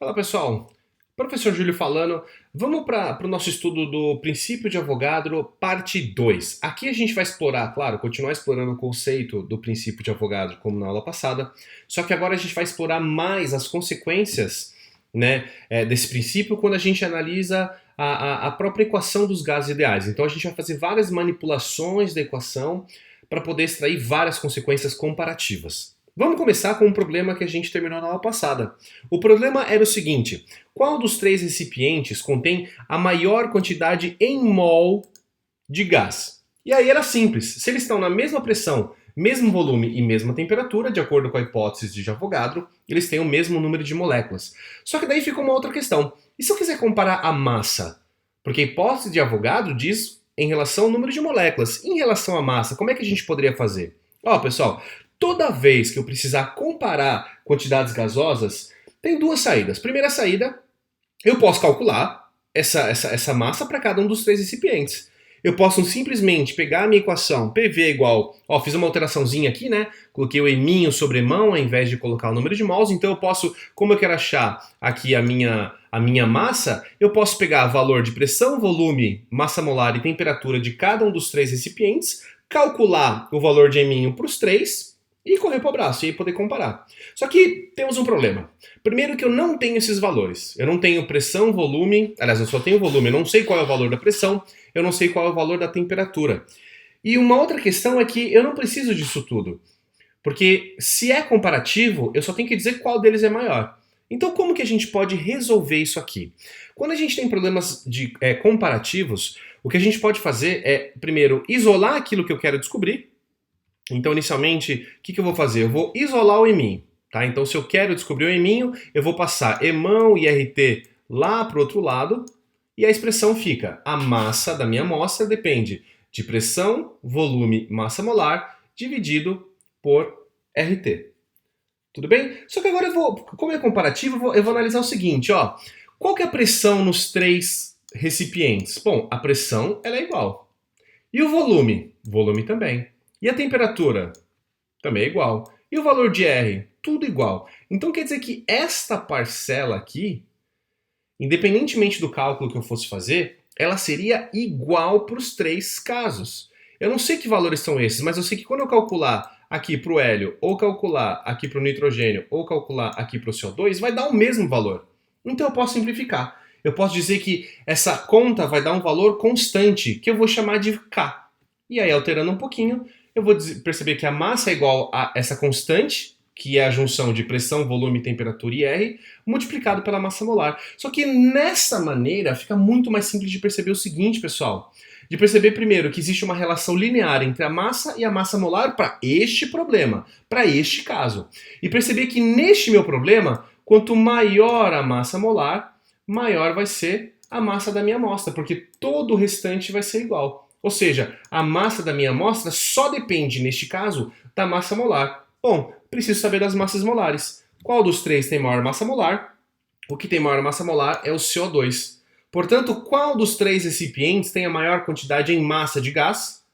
Fala pessoal, professor Júlio falando, vamos para o nosso estudo do princípio de Avogadro, parte 2. Aqui a gente vai explorar, claro, continuar explorando o conceito do princípio de Avogadro como na aula passada, só que agora a gente vai explorar mais as consequências, né, desse princípio quando a gente analisa a própria equação dos gases ideais. Então a gente vai fazer várias manipulações da equação para poder extrair várias consequências comparativas. Vamos começar com um problema que a gente terminou na aula passada. O problema era o seguinte: qual dos três recipientes contém a maior quantidade em mol de gás? E aí era simples, se eles estão na mesma pressão, mesmo volume e mesma temperatura, de acordo com a hipótese de Avogadro, eles têm o mesmo número de moléculas. Só que daí fica uma outra questão. E se eu quiser comparar a massa? Porque a hipótese de Avogadro diz em relação ao número de moléculas. Em relação à massa, como é que a gente poderia fazer? Ó, pessoal, toda vez que eu precisar comparar quantidades gasosas, tem duas saídas. Primeira saída, eu posso calcular essa massa para cada um dos três recipientes. Eu posso simplesmente pegar a minha equação PV igual, fiz uma alteraçãozinha aqui, né? Coloquei o eminho sobre mão ao invés de colocar o número de mols, então eu posso, como eu quero achar aqui a minha massa, eu posso pegar o valor de pressão, volume, massa molar e temperatura de cada um dos três recipientes, calcular o valor de eminho para os três e correr para o abraço e aí poder comparar. Só que temos um problema. Primeiro que eu não tenho esses valores. Eu não tenho pressão, volume, aliás, eu só tenho volume, eu não sei qual é o valor da pressão, eu não sei qual é o valor da temperatura. E uma outra questão é que eu não preciso disso tudo. Porque se é comparativo, eu só tenho que dizer qual deles é maior. Então como que a gente pode resolver isso aqui? Quando a gente tem problemas comparativos, o que a gente pode fazer é, primeiro, isolar aquilo que eu quero descobrir. Então, inicialmente, o que eu vou fazer? Eu vou isolar o eminho. Tá? Então, se eu quero descobrir o eminho, eu vou passar emão e RT lá para o outro lado, e a expressão fica: a massa da minha amostra depende de pressão, volume, massa molar, dividido por RT. Tudo bem? Só que agora como é comparativo, eu vou analisar o seguinte, ó. Qual que é a pressão nos três recipientes? Bom, a pressão ela é igual. E o volume? Volume também. E a temperatura? Também é igual. E o valor de R? Tudo igual. Então quer dizer que esta parcela aqui, independentemente do cálculo que eu fosse fazer, ela seria igual para os três casos. Eu não sei que valores são esses, mas eu sei que quando eu calcular aqui para o hélio, ou calcular aqui para o nitrogênio, ou calcular aqui para o CO2, vai dar o mesmo valor. Então eu posso simplificar. Eu posso dizer que essa conta vai dar um valor constante, que eu vou chamar de K. E aí, alterando um pouquinho, eu vou perceber que a massa é igual a essa constante, que é a junção de pressão, volume, temperatura e R, multiplicado pela massa molar. Só que nessa maneira fica muito mais simples de perceber o seguinte, pessoal. De perceber primeiro que existe uma relação linear entre a massa e a massa molar para este problema, para este caso. E perceber que neste meu problema, quanto maior a massa molar, maior vai ser a massa da minha amostra, porque todo o restante vai ser igual. Ou seja, a massa da minha amostra só depende, neste caso, da massa molar. Bom, preciso saber das massas molares. Qual dos três tem maior massa molar? O que tem maior massa molar é o CO2. Portanto, qual dos três recipientes tem a maior quantidade em massa de gás?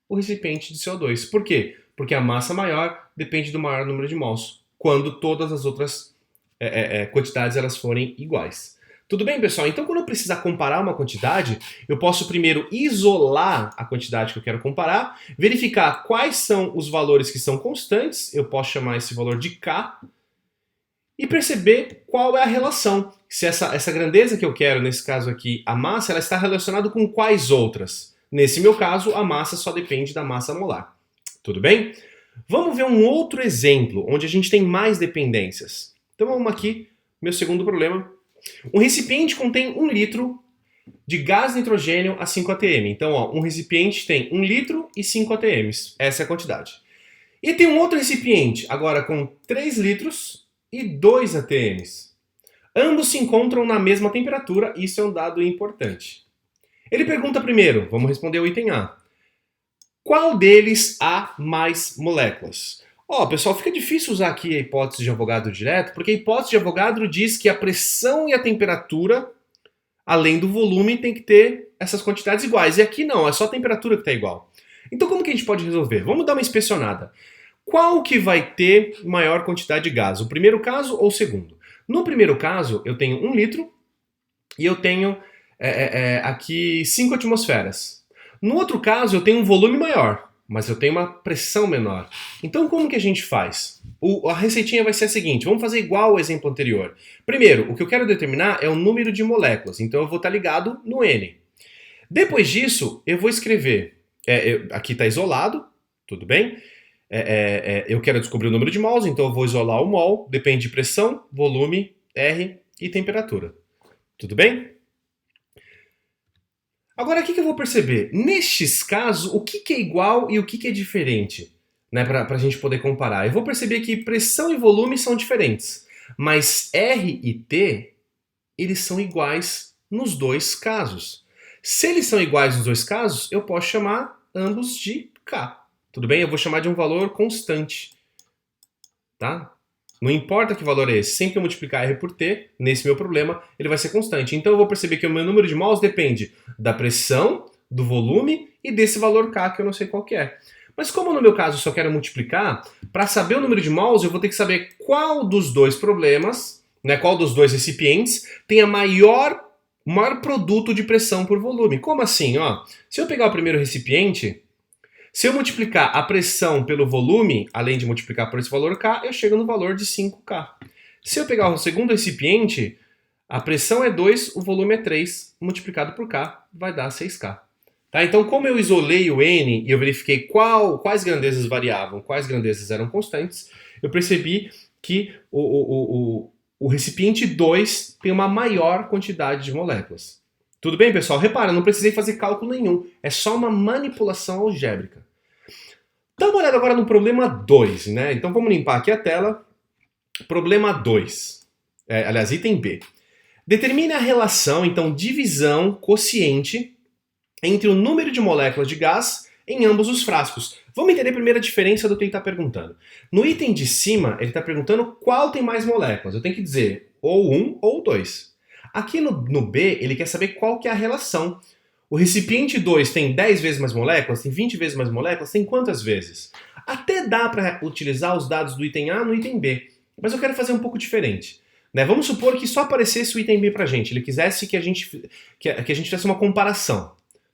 O recipiente de CO2. Por quê? Porque a massa maior depende do maior número de mols, quando todas as outras quantidades elas forem iguais. Tudo bem, pessoal? Então, quando eu precisar comparar uma quantidade, eu posso primeiro isolar a quantidade que eu quero comparar, verificar quais são os valores que são constantes, eu posso chamar esse valor de K, e perceber qual é a relação. Se essa grandeza que eu quero, nesse caso aqui, a massa, ela está relacionada com quais outras? Nesse meu caso, a massa só depende da massa molar. Tudo bem? Vamos ver um outro exemplo, onde a gente tem mais dependências. Então vamos aqui, meu segundo problema. Um recipiente contém 1 litro de gás nitrogênio a 5 atm. Então, um recipiente tem 1 litro e 5 atm. Essa é a quantidade. E tem um outro recipiente, agora com 3 litros e 2 atm. Ambos se encontram na mesma temperatura, isso é um dado importante. Ele pergunta primeiro, vamos responder o item A. Qual deles há mais moléculas? Pessoal, fica difícil usar aqui a hipótese de Avogadro direto, porque a hipótese de Avogadro diz que a pressão e a temperatura, além do volume, tem que ter essas quantidades iguais. E aqui não, é só a temperatura que está igual. Então como que a gente pode resolver? Vamos dar uma inspecionada. Qual que vai ter maior quantidade de gás? O primeiro caso ou o segundo? No primeiro caso, eu tenho 1 litro e eu tenho aqui 5 atmosferas. No outro caso, eu tenho um volume maior, mas eu tenho uma pressão menor. Então, como que a gente faz? A receitinha vai ser a seguinte, vamos fazer igual ao exemplo anterior. Primeiro, o que eu quero determinar é o número de moléculas, então eu vou estar ligado no N. Depois disso, eu vou escrever, aqui está isolado, tudo bem? Eu quero descobrir o número de mols, então eu vou isolar o mol, depende de pressão, volume, R e temperatura. Tudo bem? Agora, o que eu vou perceber? Nestes casos, o que é igual e o que é diferente? Né, para a gente poder comparar. Eu vou perceber que pressão e volume são diferentes, mas R e T, eles são iguais nos dois casos. Se eles são iguais nos dois casos, eu posso chamar ambos de K. Tudo bem? Eu vou chamar de um valor constante. Tá? Não importa que valor é esse, sempre que eu multiplicar R por T, nesse meu problema, ele vai ser constante. Então eu vou perceber que o meu número de mols depende da pressão, do volume e desse valor K que eu não sei qual que é. Mas como no meu caso eu só quero multiplicar, para saber o número de mols eu vou ter que saber qual dos dois problemas, né, qual dos dois recipientes tem a maior produto de pressão por volume. Como assim? Ó, se eu pegar o primeiro recipiente, se eu multiplicar a pressão pelo volume, além de multiplicar por esse valor K, eu chego no valor de 5K. Se eu pegar o segundo recipiente, a pressão é 2, o volume é 3, multiplicado por K vai dar 6K. Tá? Então, como eu isolei o N e eu verifiquei quais grandezas variavam, quais grandezas eram constantes, eu percebi que o recipiente 2 tem uma maior quantidade de moléculas. Tudo bem, pessoal? Repara, não precisei fazer cálculo nenhum. É só uma manipulação algébrica. Dá uma olhada agora no problema 2, né? Então vamos limpar aqui a tela. Problema 2. Aliás, item B. Determine a relação, então, divisão quociente entre o número de moléculas de gás em ambos os frascos. Vamos entender primeiro a diferença do que ele está perguntando. No item de cima, ele está perguntando qual tem mais moléculas. Eu tenho que dizer ou 1 ou 2. Aqui no B, ele quer saber qual que é a relação. O recipiente 2 tem 10 vezes mais moléculas, tem 20 vezes mais moléculas, tem quantas vezes? Até dá para utilizar os dados do item A no item B, mas eu quero fazer um pouco diferente. Né? Vamos supor que só aparecesse o item B para a gente, ele quisesse que a gente fizesse uma comparação.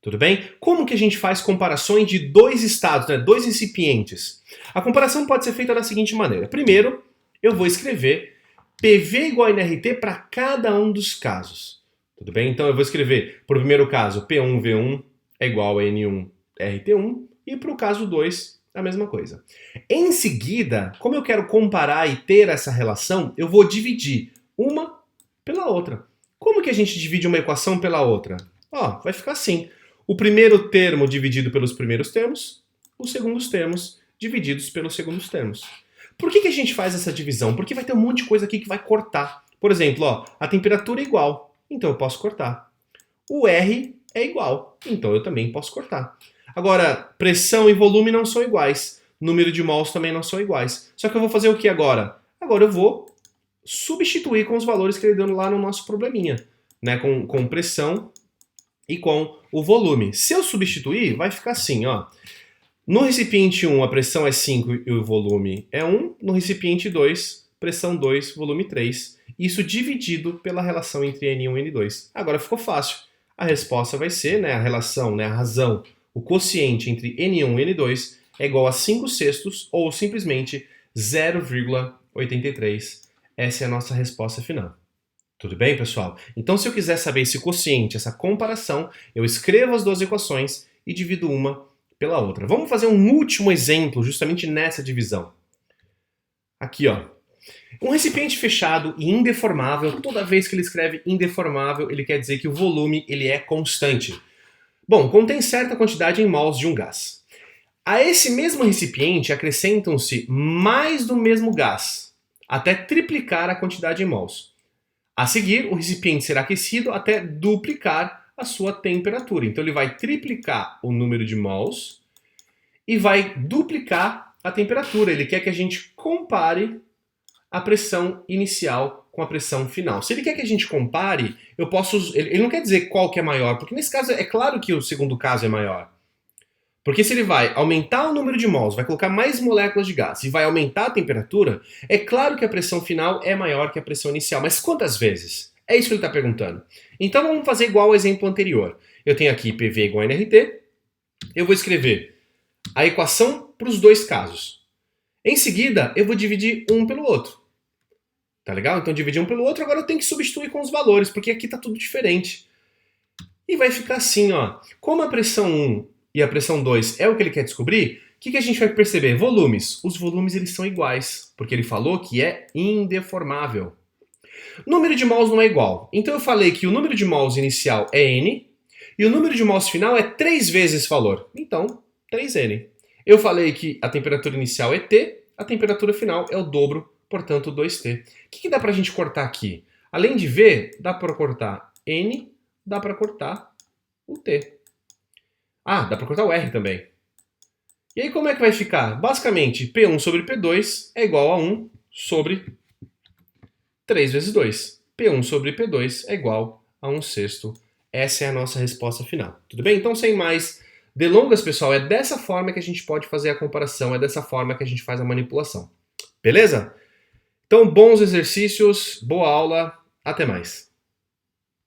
Tudo bem? Como que a gente faz comparações de dois estados, né? Dois recipientes? A comparação pode ser feita da seguinte maneira. Primeiro, eu vou escrever PV igual a nRT para cada um dos casos. Tudo bem? Então eu vou escrever, para o primeiro caso, P1V1 é igual a N1RT1 e para o caso 2, a mesma coisa. Em seguida, como eu quero comparar e ter essa relação, eu vou dividir uma pela outra. Como que a gente divide uma equação pela outra? Ó, vai ficar assim. O primeiro termo dividido pelos primeiros termos, os segundos termos divididos pelos segundos termos. Por que a gente faz essa divisão? Porque vai ter um monte de coisa aqui que vai cortar. Por exemplo, ó, a temperatura é igual, então eu posso cortar. O R é igual, então eu também posso cortar. Agora, pressão e volume não são iguais. Número de mols também não são iguais. Só que eu vou fazer o que agora? Agora eu vou substituir com os valores que ele deu lá no nosso probleminha, né? Com pressão e com o volume. Se eu substituir, vai ficar assim, ó. No recipiente 1, a pressão é 5 e o volume é 1. No recipiente 2, pressão 2, volume 3. Isso dividido pela relação entre N1 e N2. Agora ficou fácil. A resposta vai ser, né, a relação, né, a razão, o quociente entre N1 e N2 é igual a 5/6 ou simplesmente 0,83. Essa é a nossa resposta final. Tudo bem, pessoal? Então, se eu quiser saber esse quociente, essa comparação, eu escrevo as duas equações e divido uma pela outra. Vamos fazer um último exemplo justamente nessa divisão. Aqui, ó. Um recipiente fechado e indeformável, toda vez que ele escreve indeformável, ele quer dizer que o volume ele é constante. Bom, contém certa quantidade em mols de um gás. A esse mesmo recipiente acrescentam-se mais do mesmo gás, até triplicar a quantidade em mols. A seguir, o recipiente será aquecido até duplicar a sua temperatura. Então ele vai triplicar o número de mols e vai duplicar a temperatura. Ele quer que a gente compare a pressão inicial com a pressão final. Se ele quer que a gente compare, ele não quer dizer qual que é maior, porque nesse caso é claro que o segundo caso é maior. Porque se ele vai aumentar o número de mols, vai colocar mais moléculas de gás e vai aumentar a temperatura, é claro que a pressão final é maior que a pressão inicial. Mas quantas vezes? É isso que ele está perguntando. Então vamos fazer igual ao exemplo anterior. Eu tenho aqui PV igual a nRT. Eu vou escrever a equação para os dois casos. Em seguida, eu vou dividir um pelo outro. Tá legal? Então dividir um pelo outro, agora eu tenho que substituir com os valores, porque aqui está tudo diferente. E vai ficar assim, ó. Como a pressão 1 e a pressão 2 é o que ele quer descobrir, o que a gente vai perceber? Volumes. Os volumes eles são iguais, porque ele falou que é indeformável. Número de mols não é igual. Então eu falei que o número de mols inicial é N e o número de mols final é 3 vezes esse valor. Então, 3N. Eu falei que a temperatura inicial é T, a temperatura final é o dobro, portanto 2T. O que dá pra gente cortar aqui? Além de V, dá para cortar N, dá para cortar o T. Ah, dá para cortar o R também. E aí como é que vai ficar? Basicamente, P1 sobre P2 é igual a 1 sobre 3 vezes 2. P1 sobre P2 é igual a 1 sexto. Essa é a nossa resposta final. Tudo bem? Então, sem mais delongas, pessoal, é dessa forma que a gente pode fazer a comparação, é dessa forma que a gente faz a manipulação. Beleza? Então, bons exercícios, boa aula, até mais.